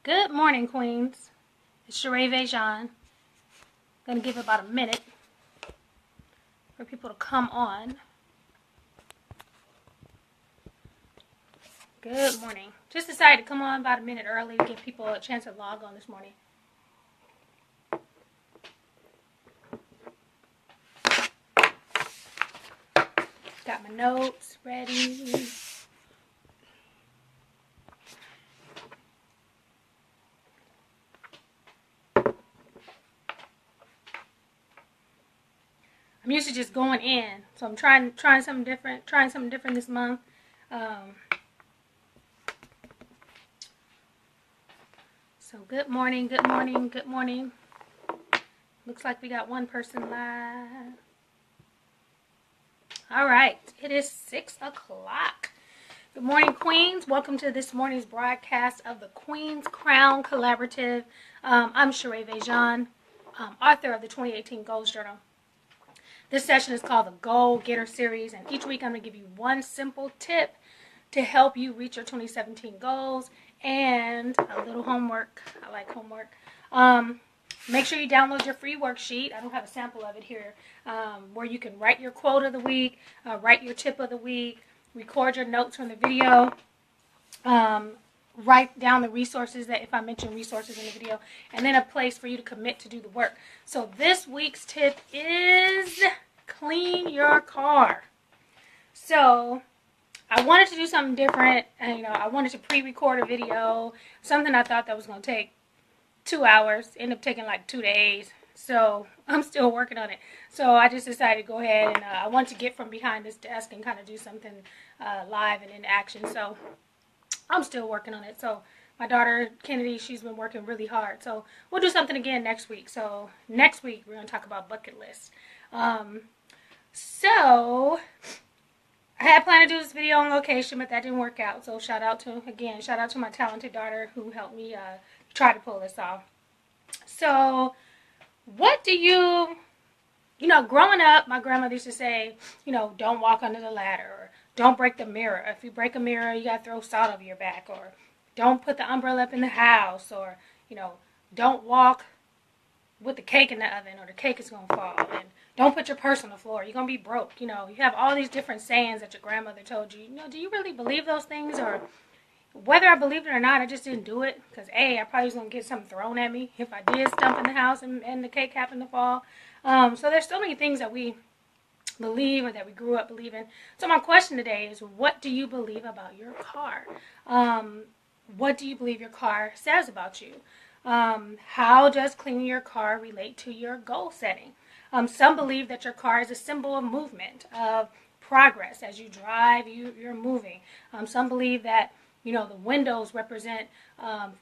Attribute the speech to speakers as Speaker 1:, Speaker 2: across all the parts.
Speaker 1: Good morning, Queens. It's Sheréa VéJauan. Gonna give it about a minute for people to come on. Good morning. Just decided to come on about a minute early to give people a chance to log on this morning. Got my notes ready. I'm used to just going in, so I'm trying something different. Trying something different this month. So good morning, good morning, good morning. Looks like we got one person live. All right, it is 6 o'clock. Good morning, Queens. Welcome to this morning's broadcast of the Queen's Crown Collaborative. I'm Sheréa VéJauan, author of the 2018 Goals Journal. This session is called the Goal Getter Series, and each week I'm going to give you one simple tip to help you reach your 2017 goals and a little homework. I like homework. Make sure you download your free worksheet. I don't have a sample of it here, where you can write your quote of the week, write your tip of the week, record your notes from the video, write down the resources that if I mention resources in the video, and then a place for you to commit to do the work. So this week's tip is clean your car. So I wanted to do something different, and I wanted to pre-record a video, something I thought that was going to take 2 hours, ended up taking like 2 days. So I'm still working on it. So I just decided to go ahead and I want to get from behind this desk and kind of do something live and in action. So I'm still working on it. So my daughter, Kennedy, she's been working really hard. So we'll do something again next week. So next week we're going to talk about bucket lists. So I had planned to do this video on location, but that didn't work out. So shout out to my talented daughter who helped me try to pull this off. So what do growing up, my grandmother used to say, don't walk under the ladder, or don't break the mirror. If you break a mirror, you got to throw salt over your back, or don't put the umbrella up in the house, or, don't walk with the cake in the oven or the cake is going to fall, and don't put your purse on the floor. You're going to be broke. You have all these different sayings that your grandmother told you. Do you really believe those things? Or whether I believed it or not, I just didn't do it because, I probably was going to get something thrown at me if I did stump in the house and the cake happened to fall. So there's so many things that we believe or that we grew up believing. So my question today is, what do you believe about your car? What do you believe your car says about you? How does cleaning your car relate to your goal setting? Some believe that your car is a symbol of movement, of progress. As you drive, you're moving. Some believe that the windows represent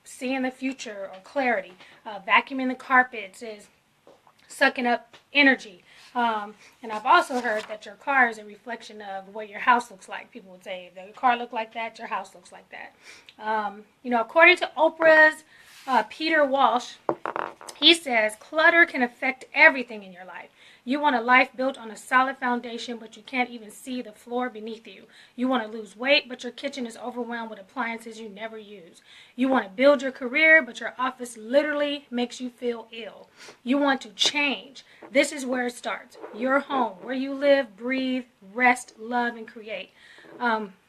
Speaker 1: seeing the future or clarity. Vacuuming the carpets is sucking up energy. And I've also heard that your car is a reflection of what your house looks like. People would say, if your car looks like that, your house looks like that. According to Oprah's Peter Walsh, he says, clutter can affect everything in your life. You want a life built on a solid foundation, but you can't even see the floor beneath you. You want to lose weight, but your kitchen is overwhelmed with appliances you never use. You want to build your career, but your office literally makes you feel ill. You want to change. This is where it starts. Your home, where you live, breathe, rest, love, and create.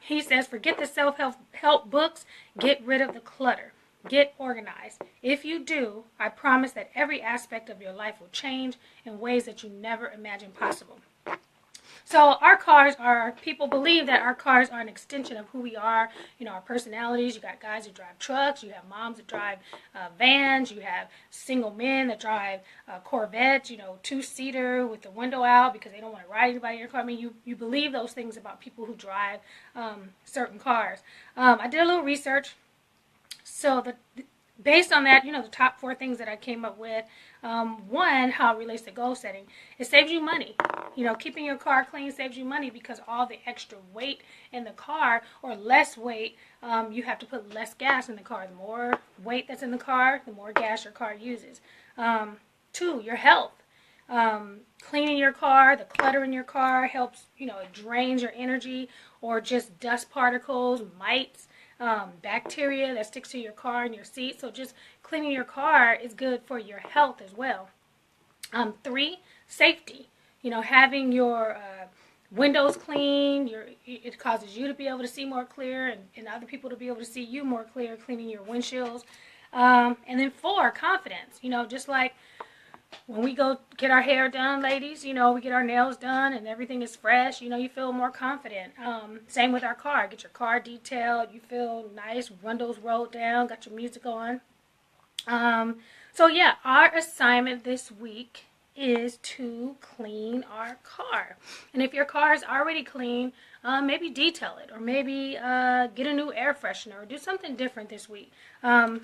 Speaker 1: He says, forget the self-help books. Get rid of the clutter. Get organized. If you do, I promise that every aspect of your life will change in ways that you never imagined possible. So people believe that our cars are an extension of who we are, our personalities. You got guys who drive trucks, you have moms that drive vans, you have single men that drive Corvettes, two-seater with the window out because they don't want to ride anybody in your car. You believe those things about people who drive certain cars. I did a little research. So based on that, the top 4 things that I came up with, one, how it relates to goal setting, it saves you money. Keeping your car clean saves you money because all the extra weight in the car, or less weight, you have to put less gas in the car. The more weight that's in the car, the more gas your car uses. 2, your health. Cleaning your car, the clutter in your car helps, it drains your energy, or just dust particles, mites. bacteria that sticks to your car and your seat. So just cleaning your car is good for your health as well. 3, safety. Having your windows clean, it causes you to be able to see more clear, and other people to be able to see you more clear, cleaning your windshields. And then 4, confidence. Just like when we go get our hair done, ladies, we get our nails done and everything is fresh, you feel more confident. Same with our car. Get your car detailed, you feel nice, windows rolled down, got your music on. So yeah, our assignment this week is to clean our car. And if your car is already clean, maybe detail it, or maybe get a new air freshener, or do something different this week. And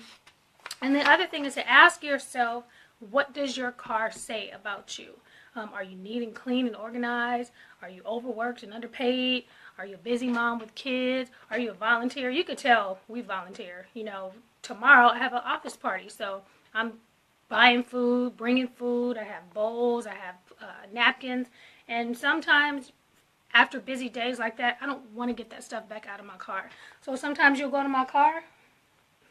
Speaker 1: the other thing is to ask yourself, what does your car say about you? Are you neat and clean and organized? Are you overworked and underpaid? Are you a busy mom with kids? Are you a volunteer? You could tell we volunteer. Tomorrow I have an office party, so I'm buying food, bringing food. I have bowls, I have napkins, and sometimes after busy days like that, I don't want to get that stuff back out of my car. So sometimes you'll go to my car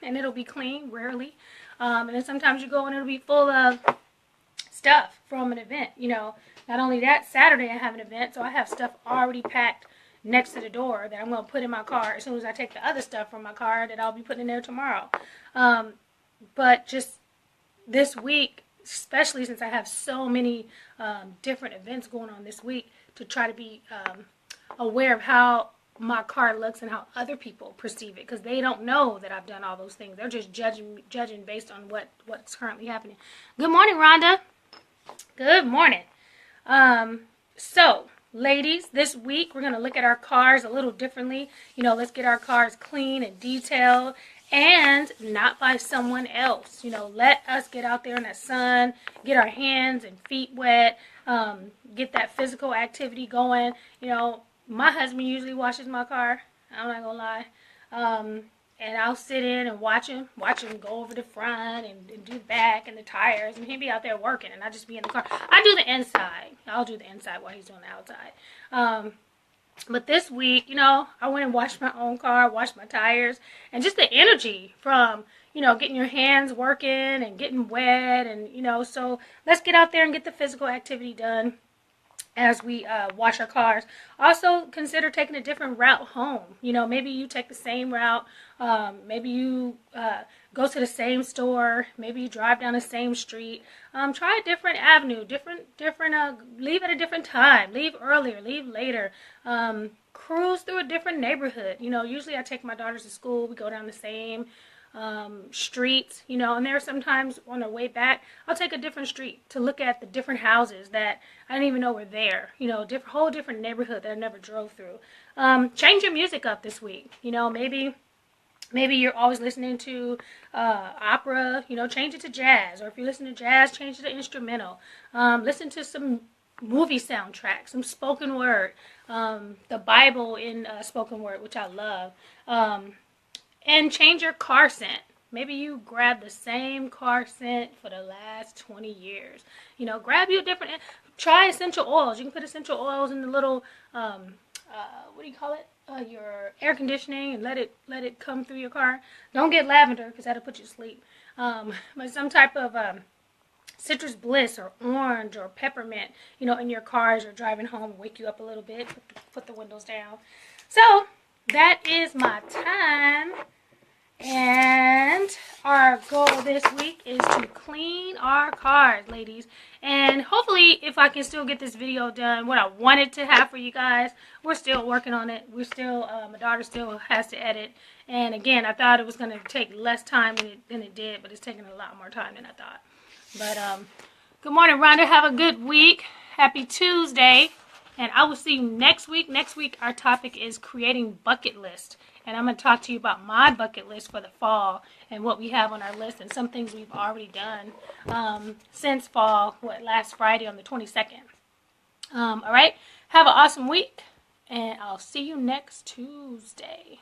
Speaker 1: and it'll be clean, rarely. And then sometimes you go and it'll be full of stuff from an event. Not only that, Saturday I have an event, so I have stuff already packed next to the door that I'm going to put in my car as soon as I take the other stuff from my car that I'll be putting in there tomorrow. But just this week, especially since I have so many different events going on this week, to try to be aware of how my car looks and how other people perceive it, because they don't know that I've done all those things. They're just judging based on what's currently happening. Good morning, Rhonda. Good morning. So ladies, this week we're going to look at our cars a little differently. Let's get our cars clean and detailed, and not by someone else. Let us get out there in the sun, get our hands and feet wet, get that physical activity going. My husband usually washes my car. I'm not gonna lie. And I'll sit in and watch him go over the front and do the back and the tires, and he'll be out there working, and I'll just be in the car. I do the inside. I'll do the inside while he's doing the outside. But this week, I went and washed my own car, washed my tires, and just the energy from, getting your hands working and getting wet, and, so let's get out there and get the physical activity done as we wash our cars. Also consider taking a different route home. Maybe you take the same route. Maybe you go to the same store. Maybe you drive down the same street. Try a different avenue, leave at a different time. Leave earlier, leave later. Cruise through a different neighborhood. Usually I take my daughters to school. We go down the same streets, and there are sometimes on our way back, I'll take a different street to look at the different houses that I didn't even know were there, whole different neighborhood that I never drove through. Change your music up this week. Maybe you're always listening to opera, change it to jazz, or if you listen to jazz, change it to instrumental. Listen to some movie soundtracks, some spoken word, the Bible in spoken word, which I love. And change your car scent. Maybe you grab the same car scent for the last 20 years. Grab you a different, try essential oils. You can put essential oils in the little, what do you call it? Your air conditioning, and let it come through your car. Don't get lavender, because that'll put you to sleep. But some type of citrus bliss or orange or peppermint, in your car as you're driving home, wake you up a little bit, put the windows down. So that is my time. And our goal this week is to clean our cars, ladies. And hopefully, if I can still get this video done, what I wanted to have for you guys, we're still working on it. We're still, my daughter still has to edit. And again, I thought it was going to take less time than it did, but it's taking a lot more time than I thought. But good morning, Rhonda. Have a good week. Happy Tuesday. And I will see you next week. Next week, our topic is creating bucket list. And I'm going to talk to you about my bucket list for the fall and what we have on our list and some things we've already done since fall, last Friday on the 22nd. All right. Have an awesome week, and I'll see you next Tuesday.